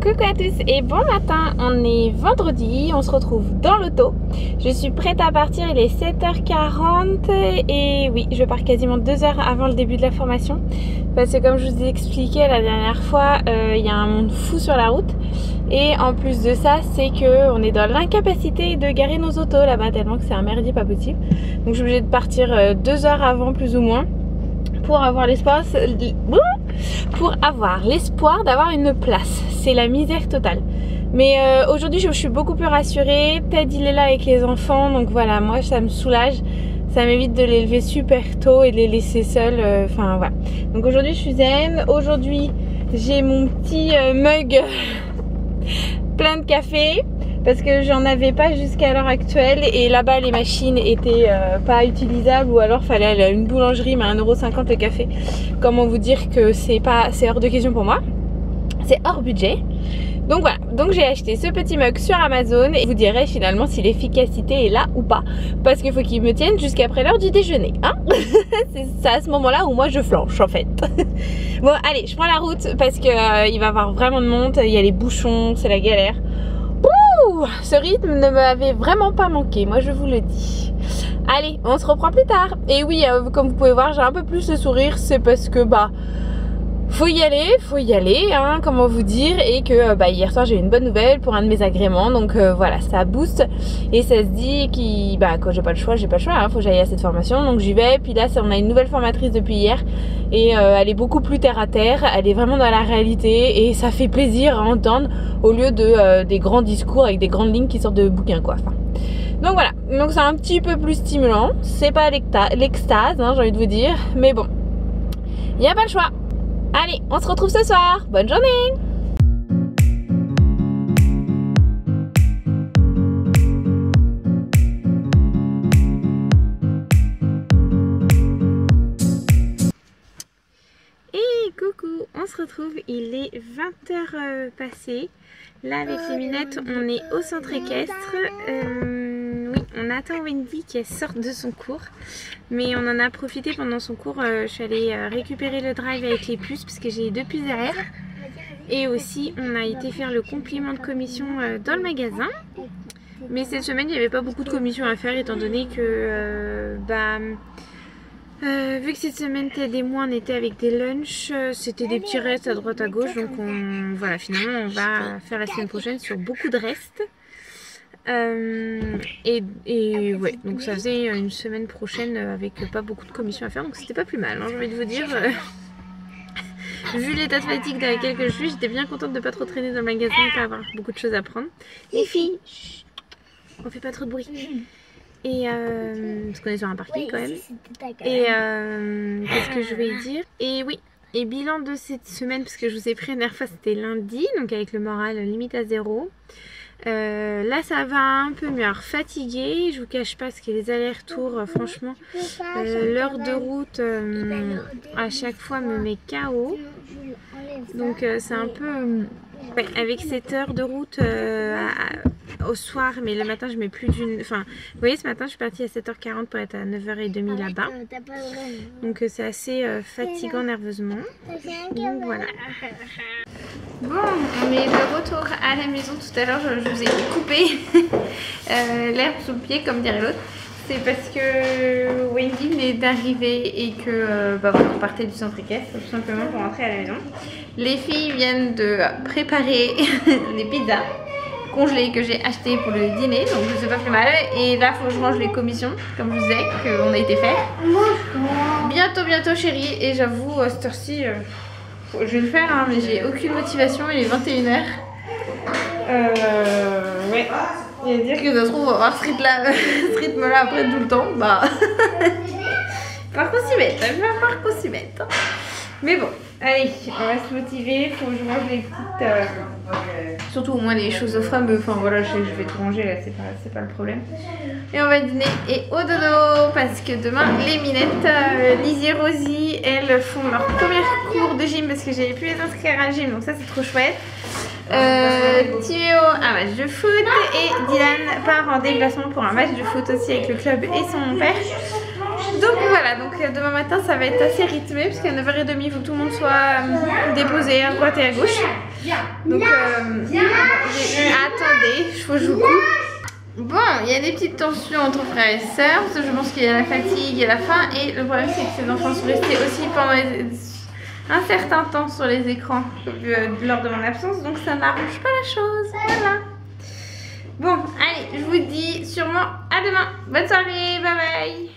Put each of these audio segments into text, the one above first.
Coucou à tous et bon matin, on est vendredi, on se retrouve dans l'auto. Je suis prête à partir, il est 7h40 et oui, je pars quasiment 2 heures avant le début de la formation. Parce que comme je vous ai expliqué la dernière fois, il y a un monde fou sur la route. Et en plus de ça, c'est qu'on est dans l'incapacité de garer nos autos là-bas tellement que c'est un merdier pas possible. Donc je suis obligée de partir 2 heures avant plus ou moins pour avoir l'espoir d'avoir une place. C'est la misère totale. Mais aujourd'hui je suis beaucoup plus rassurée. Ted il est là avec les enfants, donc voilà, moi ça me soulage. Ça m'évite de les lever super tôt et de les laisser seuls. Enfin voilà. Donc aujourd'hui je suis zen. Aujourd'hui j'ai mon petit mug plein de café. Parce que j'en avais pas jusqu'à l'heure actuelle et là-bas les machines étaient pas utilisables ou alors fallait aller à une boulangerie mais à 1,50 € le café. Comment vous dire que c'est hors de question pour moi, c'est hors budget. Donc voilà, donc j'ai acheté ce petit mug sur Amazon et je vous dirai finalement si l'efficacité est là ou pas. Parce qu'il faut qu'il me tienne jusqu'après l'heure du déjeuner, hein. C'est à ce moment-là où moi je flanche en fait. Bon allez, je prends la route parce que il va y avoir vraiment de monde, il y a les bouchons, c'est la galère. Ce rythme ne m'avait vraiment pas manqué, moi je vous le dis. Allez, on se reprend plus tard. Et oui, comme vous pouvez voir, j'ai un peu plus le sourire, c'est parce que faut y aller, hein, comment vous dire, et que hier soir j'ai eu une bonne nouvelle pour un de mes agréments, donc voilà, ça booste et ça se dit quand j'ai pas le choix, hein, faut que j'aille à cette formation, donc j'y vais. Puis là on a une nouvelle formatrice depuis hier et elle est beaucoup plus terre à terre, elle est vraiment dans la réalité et ça fait plaisir à entendre au lieu de des grands discours avec des grandes lignes qui sortent de bouquins quoi. Enfin, donc voilà, donc c'est un petit peu plus stimulant, c'est pas l'extase, hein, j'ai envie de vous dire, mais bon, il n'y a pas le choix. Allez, on se retrouve ce soir. Bonne journée! Et coucou, on se retrouve, il est 20h passé. Là avec les minettes, on est au centre équestre. Oui, on attend Wendy qu'elle sorte de son cours. Mais on en a profité pendant son cours. Je suis allée récupérer le drive avec les puces parce que j'ai 2 puces derrière. Et aussi, on a été faire le compliment de commission dans le magasin. Mais cette semaine, il n'y avait pas beaucoup de commissions à faire étant donné que... vu que cette semaine Ted et moi on était avec des lunchs, c'était des petits restes à droite à gauche, donc voilà, finalement on va faire la semaine prochaine sur beaucoup de restes. Et ouais, donc ça faisait une semaine prochaine avec pas beaucoup de commissions à faire, donc c'était pas plus mal, hein, j'ai envie de vous dire. Vu l'état de fatigue dans lequel je suis, j'étais bien contente de pas trop traîner dans le magasin et pas avoir beaucoup de choses à prendre. Les filles, chut, on fait pas trop de bruit. Et parce qu'on est sur un parking quand même. Et qu'est-ce que je vais dire? Et oui, et bilan de cette semaine, parce que je vous ai pris la dernière fois, c'était lundi, donc avec le moral limite à 0. Là ça va un peu mieux. Alors fatiguée, je vous cache pas, parce que les allers-retours, franchement, l'heure de route à chaque fois me met KO. Donc c'est un peu... Ouais, avec cette heure de route au soir, mais le matin je mets plus d'une... Enfin, vous voyez, ce matin je suis partie à 7h40 pour être à 9h30 là-bas. Donc c'est assez fatigant nerveusement. Donc voilà. Bon, on est de retour à la maison. Tout à l'heure je vous ai coupé l'herbe sous le pied, comme dirait l'autre. C'est parce que Wendy venait d'arriver et que voilà, on partait du centre équestre tout simplement pour rentrer à la maison. Les filles viennent de préparer les pizzas congelées que j'ai achetées pour le dîner, donc c'est pas plus mal. Et là, il faut que je mange les commissions, comme je vous disais, qu'on a été faire. Bientôt chérie, et j'avoue, à cette heure-ci, je vais le faire, hein, mais j'ai aucune motivation, il est 21h. Ouais. Et dire que ça se trouve on va avoir ce rythme là après tout le temps, par qu'on s'y mette, par qu'on s'y mette. Mais bon, allez, on va se motiver, faut que je mange les petites... surtout au moins les choses au frais, mais enfin voilà, je vais tout ranger là, c'est pas le problème. Et on va dîner et au dodo, parce que demain les minettes, Lizzie et Rosie, elles font leur premier cours de gym parce que j'avais pu les inscrire à la gym, donc ça c'est trop chouette. Théo un match de foot et Dylan part en déplacement pour un match de foot aussi avec le club et son père. Donc voilà, donc demain matin ça va être assez rythmé parce qu'à 9h30 il faut que tout le monde soit déposé à droite et à gauche. Donc attendez, il faut que je vous coupe. Bon, il y a des petites tensions entre frères et sœurs parce que je pense qu'il y a la fatigue et la faim, et le problème c'est que ces enfants sont restés aussi pendant un certain temps sur les écrans lors de mon absence, donc ça n'arrange pas la chose. Voilà. Bon, allez, je vous dis sûrement à demain. Bonne soirée, bye bye.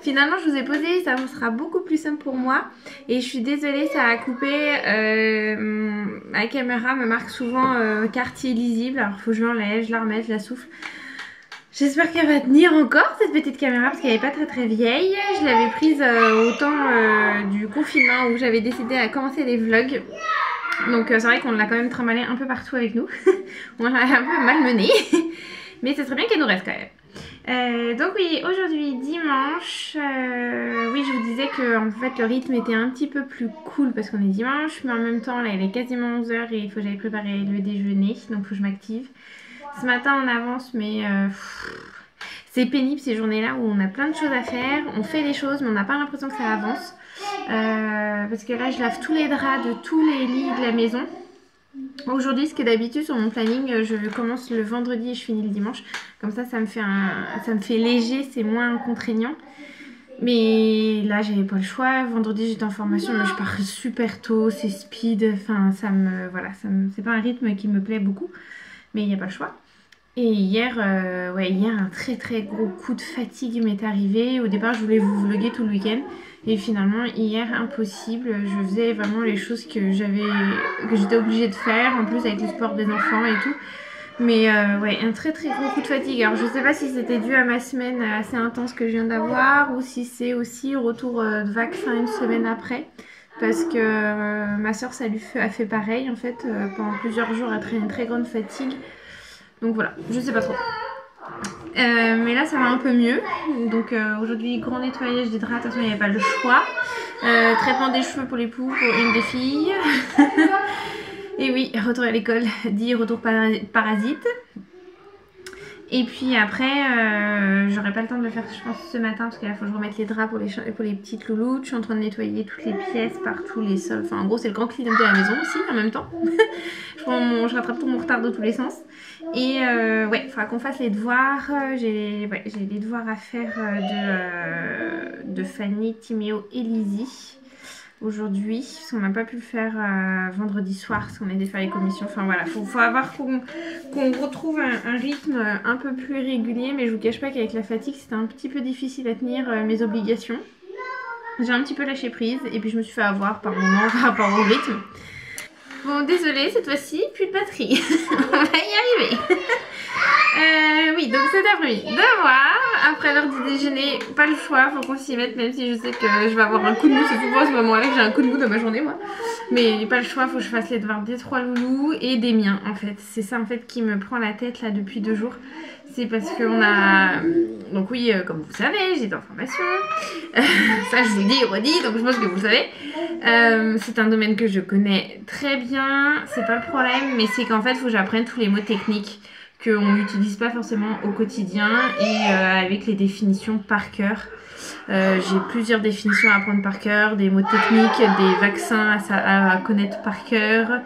Finalement je vous ai posé, ça sera beaucoup plus simple pour moi et je suis désolée, ça a coupé, ma caméra me marque souvent quartier lisible, alors il faut que je l'enlève, je la remette, je la souffle. J'espère qu'elle va tenir encore cette petite caméra parce qu'elle n'est pas très vieille. Je l'avais prise au temps du confinement où j'avais décidé à commencer les vlogs. Donc c'est vrai qu'on l'a quand même trimballé un peu partout avec nous. On l'a un peu malmenée. Mais ce serait bien qu'elle nous reste quand même. Donc oui, aujourd'hui dimanche, oui je vous disais que en fait le rythme était un petit peu plus cool parce qu'on est dimanche, mais en même temps là il est quasiment 11h et il faut que j'aille préparer le déjeuner, donc il faut que je m'active. Ce matin on avance, mais c'est pénible ces journées là où on a plein de choses à faire, on fait des choses mais on n'a pas l'impression que ça avance, parce que là je lave tous les draps de tous les lits de la maison. Aujourd'hui, ce qui est d'habitude sur mon planning, je commence le vendredi et je finis le dimanche. Comme ça, ça me fait léger, c'est moins contraignant. Mais là, j'avais pas le choix. Vendredi, j'étais en formation, mais je pars super tôt, c'est speed. Enfin, c'est pas un rythme qui me plaît beaucoup, mais il n'y a pas le choix. Et hier, hier, un très gros coup de fatigue m'est arrivé. Au départ, je voulais vous vlogger tout le week-end. Et finalement, hier, impossible. Je faisais vraiment les choses que j'étais obligée de faire. En plus, avec le sport des enfants et tout. Mais ouais, un très gros coup de fatigue. Alors, je sais pas si c'était dû à ma semaine assez intense que je viens d'avoir. Ou si c'est aussi retour de vaccin une semaine après. Parce que ma soeur, ça lui a fait pareil. En fait, pendant plusieurs jours, elle a une très grande fatigue. Donc voilà, je sais pas trop. Mais là ça va un peu mieux. Donc aujourd'hui grand nettoyage des draps, de toute façon il n'y avait pas le choix. Traitement des cheveux pour l'époux, pour une des filles. Et oui, retour à l'école, dit retour parasite. Et puis après, j'aurai pas le temps de le faire je pense ce matin parce qu'il faut que je remette les draps pour les petites louloutes. Je suis en train de nettoyer toutes les pièces partout, les sols. Enfin en gros c'est le grand clean-up de la maison aussi en même temps. je rattrape tout mon retard de tous les sens. Et ouais, il faudra qu'on fasse les devoirs. J'ai des devoirs à faire de Fanny, Timéo et Lizzie aujourd'hui. Parce qu'on n'a pas pu le faire vendredi soir parce qu'on a été faire les commissions. Enfin voilà, faut avoir qu'on retrouve un rythme un peu plus régulier. Mais je vous cache pas qu'avec la fatigue, c'était un petit peu difficile à tenir mes obligations. J'ai un petit peu lâché prise et puis je me suis fait avoir par moment par rapport au rythme. Bon, désolée, cette fois-ci, plus de batterie. On va y arriver. Oui, donc cet après-midi, devoir. Après l'heure du déjeuner, pas le choix, faut qu'on s'y mette, même si je sais que je vais avoir un coup de mou. C'est souvent à ce moment-là que j'ai un coup de mou dans ma journée, moi. Mais pas le choix, faut que je fasse les devoirs des 3 loulous et des miens, en fait. C'est ça, en fait, qui me prend la tête, là, depuis 2 jours. C'est parce qu'on a... Donc oui, comme vous savez, j'étais en formation. Ça, je vous dis et redis, donc je pense que vous le savez. C'est un domaine que je connais très bien. C'est pas le problème, mais c'est qu'en fait, il faut que j'apprenne tous les mots techniques qu'on n'utilise pas forcément au quotidien et avec les définitions par cœur. J'ai plusieurs définitions à apprendre par cœur, des mots techniques, des vaccins à connaître par cœur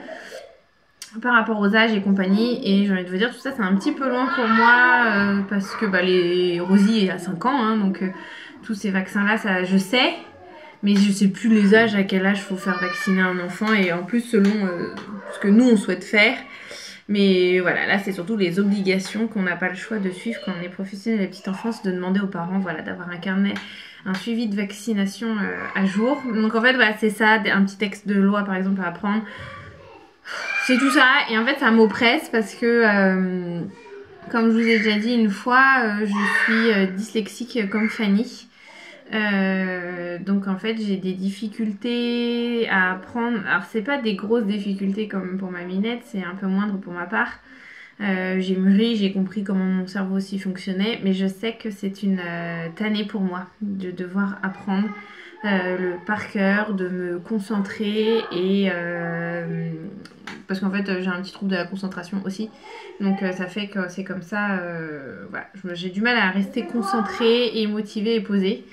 par rapport aux âges et compagnie. Et j'ai envie de vous dire, tout ça c'est un petit peu loin pour moi parce que les Rosie est à 5 ans, hein, donc tous ces vaccins là, ça je sais. Mais je sais plus les âges, à quel âge il faut faire vacciner un enfant et en plus selon ce que nous on souhaite faire. Mais voilà, là c'est surtout les obligations qu'on n'a pas le choix de suivre quand on est professionnel de la petite enfance, de demander aux parents voilà, d'avoir un carnet, un suivi de vaccination à jour. Donc en fait voilà, c'est ça, un petit texte de loi par exemple à apprendre. C'est tout ça et en fait ça m'oppresse parce que comme je vous ai déjà dit une fois, je suis dyslexique comme Fanny. Donc en fait j'ai des difficultés à apprendre. Alors c'est pas des grosses difficultés comme pour ma Minette, c'est un peu moindre pour ma part. J'ai mûri, j'ai compris comment mon cerveau aussi fonctionnait, mais je sais que c'est une tannée pour moi de devoir apprendre le par cœur, de me concentrer et parce qu'en fait j'ai un petit trouble de la concentration aussi, donc ça fait que c'est comme ça, voilà, j'ai du mal à rester concentrée et motivée et posée.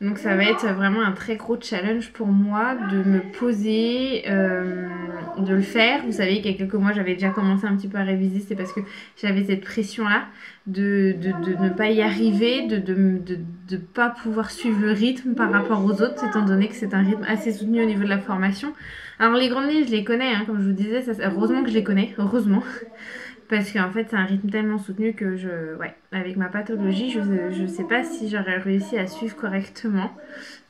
Donc ça va être vraiment un très gros challenge pour moi de me poser, de le faire. Vous savez qu'il y a quelques mois j'avais déjà commencé un petit peu à réviser, c'est parce que j'avais cette pression là de ne pas y arriver, de pas pouvoir suivre le rythme par rapport aux autres, étant donné que c'est un rythme assez soutenu au niveau de la formation. Alors les grandes lignes je les connais, hein, comme je vous disais, heureusement que je les connais, heureusement. Parce qu'en fait c'est un rythme tellement soutenu que avec ma pathologie je sais pas si j'aurais réussi à suivre correctement.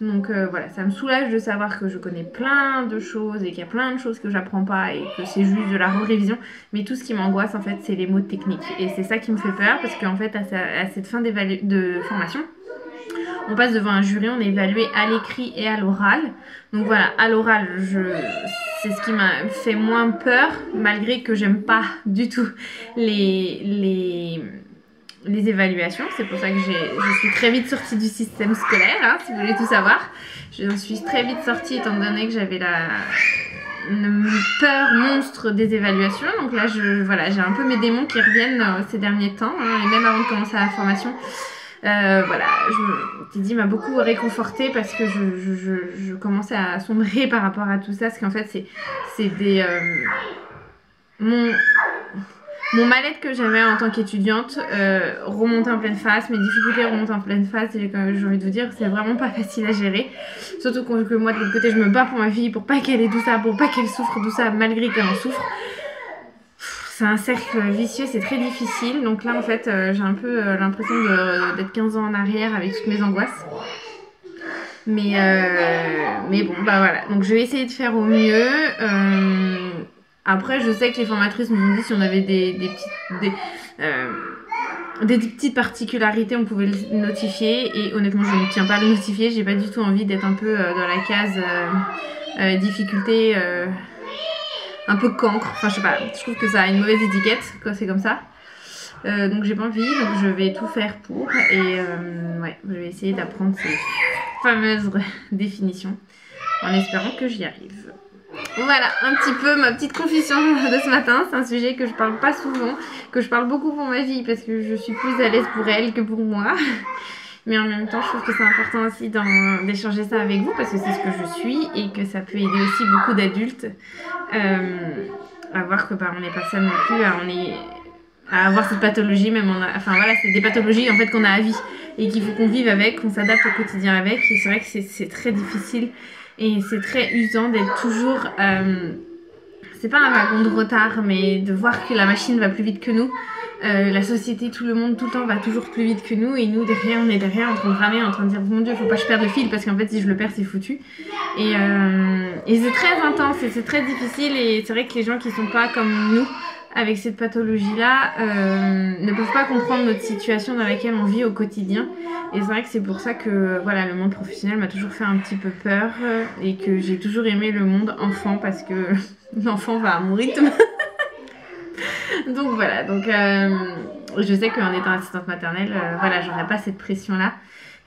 Donc voilà, ça me soulage de savoir que je connais plein de choses et qu'il y a plein de choses que j'apprends pas et que c'est juste de la révision. Mais tout ce qui m'angoisse en fait c'est les mots techniques. Et c'est ça qui me fait peur parce qu'en fait à cette fin de formation, on passe devant un jury, on est évalué à l'écrit et à l'oral. Donc voilà, à l'oral, c'est ce qui m'a fait moins peur, malgré que j'aime pas du tout les évaluations. C'est pour ça que je suis très vite sortie du système scolaire, hein, si vous voulez tout savoir. Je suis très vite sortie étant donné que j'avais une peur monstre des évaluations. Donc là, j'ai un peu mes démons qui reviennent ces derniers temps, hein, et même avant de commencer la formation. Voilà, Teddy m'a beaucoup réconfortée parce que je commençais à sombrer par rapport à tout ça, parce qu'en fait c'est des mon mal-être que j'avais en tant qu'étudiante remontait en pleine face, mes difficultés remontent en pleine face, et j'ai envie de vous dire c'est vraiment pas facile à gérer, surtout que moi de l'autre côté je me bats pour ma fille, pour pas qu'elle ait tout ça, pour pas qu'elle souffre tout ça malgré qu'elle en souffre. C'est un cercle vicieux, c'est très difficile. Donc là en fait j'ai un peu l'impression d'être 15 ans en arrière avec toutes mes angoisses. Mais bon bah voilà, donc je vais essayer de faire au mieux. Après je sais que les formatrices nous ont dit si on avait des petites particularités on pouvait le notifier, et honnêtement je ne tiens pas à le notifier, j'ai pas du tout envie d'être un peu dans la case difficulté, un peu cancre, enfin je sais pas, je trouve que ça a une mauvaise étiquette quand c'est comme ça. Donc j'ai pas envie, donc je vais tout faire pour, et je vais essayer d'apprendre ces fameuses définitions en espérant que j'y arrive. Voilà un petit peu ma petite confession de ce matin. C'est un sujet que je parle pas souvent, que je parle beaucoup pour ma fille parce que je suis plus à l'aise pour elle que pour moi. Mais en même temps, je trouve que c'est important aussi d'échanger ça avec vous parce que c'est ce que je suis et que ça peut aider aussi beaucoup d'adultes à voir que on n'est pas seul non plus, à avoir cette pathologie, même enfin voilà, c'est des pathologies en fait qu'on a à vie et qu'il faut qu'on vive avec, qu'on s'adapte au quotidien avec. Et c'est vrai que c'est très difficile et c'est très usant d'être toujours, c'est pas un wagon de retard, mais de voir que la machine va plus vite que nous. La société, tout le monde, tout le temps va toujours plus vite que nous, et nous derrière, on est derrière en train de ramer, en train de dire mon Dieu, faut pas que je perde le fil parce qu'en fait si je le perds c'est foutu. Et c'est très intense et c'est très difficile, et c'est vrai que les gens qui sont pas comme nous avec cette pathologie là ne peuvent pas comprendre notre situation dans laquelle on vit au quotidien. Et c'est vrai que c'est pour ça que voilà, le monde professionnel m'a toujours fait un petit peu peur, et que j'ai toujours aimé le monde enfant parce que l'enfant va à mon rythme. Donc voilà, donc je sais qu'en étant assistante maternelle, voilà, j'aurai pas cette pression là.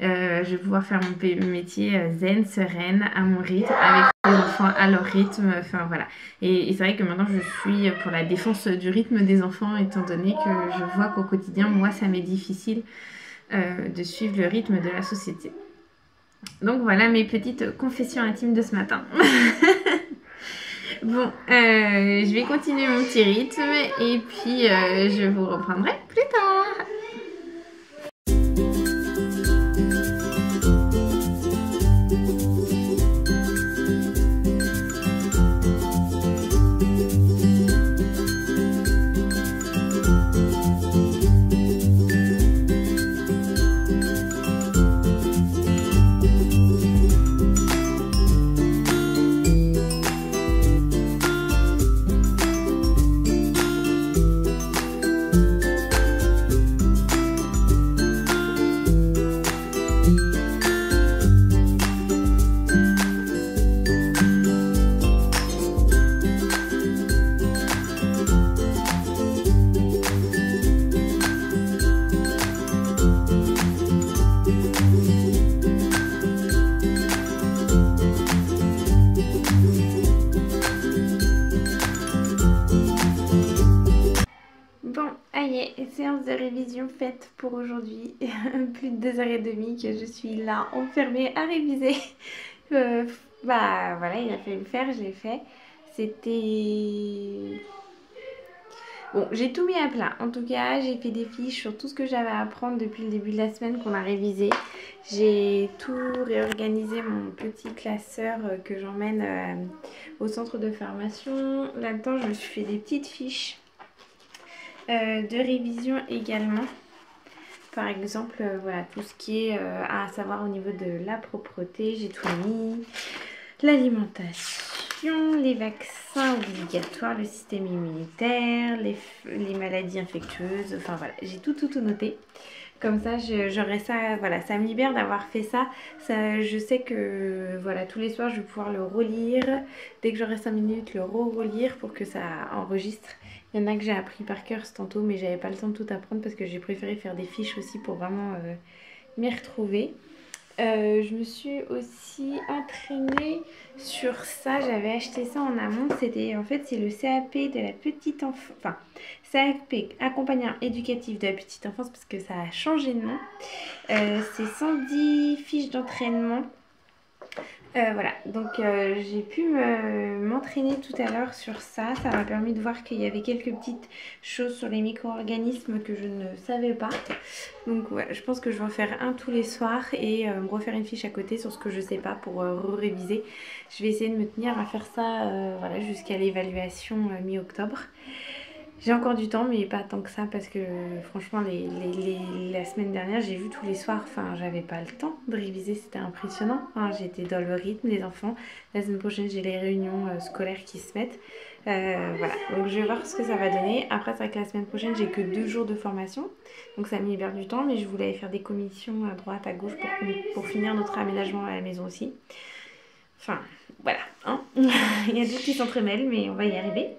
Je vais pouvoir faire mon métier zen, sereine, à mon rythme, avec les enfants à leur rythme, enfin voilà. Et c'est vrai que maintenant je suis pour la défense du rythme des enfants, étant donné que je vois qu'au quotidien, moi ça m'est difficile de suivre le rythme de la société. Donc voilà mes petites confessions intimes de ce matin. Bon, je vais continuer mon petit rythme et puis je vous reprendrai plus tard. de révision faite pour aujourd'hui. Plus de 2h30 que je suis là enfermée à réviser. Bah voilà, il a fallu le faire, je l'ai fait. C'était... Bon, j'ai tout mis à plat. En tout cas, j'ai fait des fiches sur tout ce que j'avais à apprendre depuis le début de la semaine qu'on a révisé. J'ai tout réorganisé, mon petit classeur que j'emmène au centre de formation. Là-dedans, je me suis fait des petites fiches de révision également. Par exemple, voilà, tout ce qui est à savoir au niveau de la propreté, j'ai tout mis. L'alimentation, les vaccins obligatoires, le système immunitaire, les maladies infectieuses, enfin voilà, j'ai tout noté. Comme ça, j'aurai ça, voilà, ça me libère d'avoir fait ça. Je sais que, voilà, tous les soirs, je vais pouvoir le relire. Dès que j'aurai 5 minutes, le relire pour que ça enregistre. Il y en a que j'ai appris par cœur tantôt, mais j'avais pas le temps de tout apprendre parce que j'ai préféré faire des fiches aussi pour vraiment m'y retrouver. Je me suis aussi entraînée sur ça, j'avais acheté ça en amont, c'était en fait c'est le CAP de la petite enfance, enfin CAP accompagnant éducatif de la petite enfance parce que ça a changé de nom. C'est 110 fiches d'entraînement. Voilà, donc j'ai pu m'entraîner tout à l'heure sur ça. Ça m'a permis de voir qu'il y avait quelques petites choses sur les micro-organismes que je ne savais pas. Donc ouais, je pense que je vais en faire un tous les soirs et me refaire une fiche à côté sur ce que je sais pas pour réviser. Je vais essayer de me tenir à faire ça voilà, jusqu'à l'évaluation mi-octobre. J'ai encore du temps mais pas tant que ça parce que franchement la semaine dernière j'ai vu tous les soirs, enfin j'avais pas le temps de réviser, c'était impressionnant, hein, j'étais dans le rythme des enfants. La semaine prochaine j'ai les réunions scolaires qui se mettent, voilà, donc je vais voir ce que ça va donner. Après c'est vrai que la semaine prochaine j'ai que 2 jours de formation, donc ça me libère du temps, mais je voulais faire des commissions à droite à gauche pour finir notre aménagement à la maison aussi. Enfin voilà, hein. Il y a d'autres qui s'entremêlent mais on va y arriver.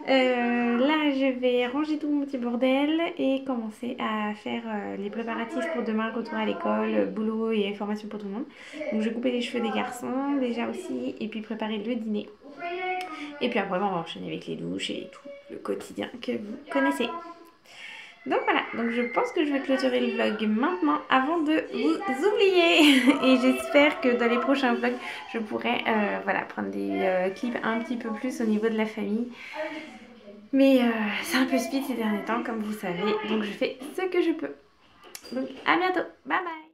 Là je vais ranger tout mon petit bordel et commencer à faire les préparatifs pour demain, retour à l'école, boulot et formation pour tout le monde. Donc je vais couper les cheveux des garçons déjà aussi et puis préparer le dîner. Et puis après on va enchaîner avec les douches et tout le quotidien que vous connaissez. Donc voilà, donc je pense que je vais clôturer le vlog maintenant avant de vous oublier. Et j'espère que dans les prochains vlogs, je pourrai voilà, prendre des clips un petit peu plus au niveau de la famille. Mais c'est un peu speed ces derniers temps, comme vous savez. Donc je fais ce que je peux. Donc à bientôt, bye bye.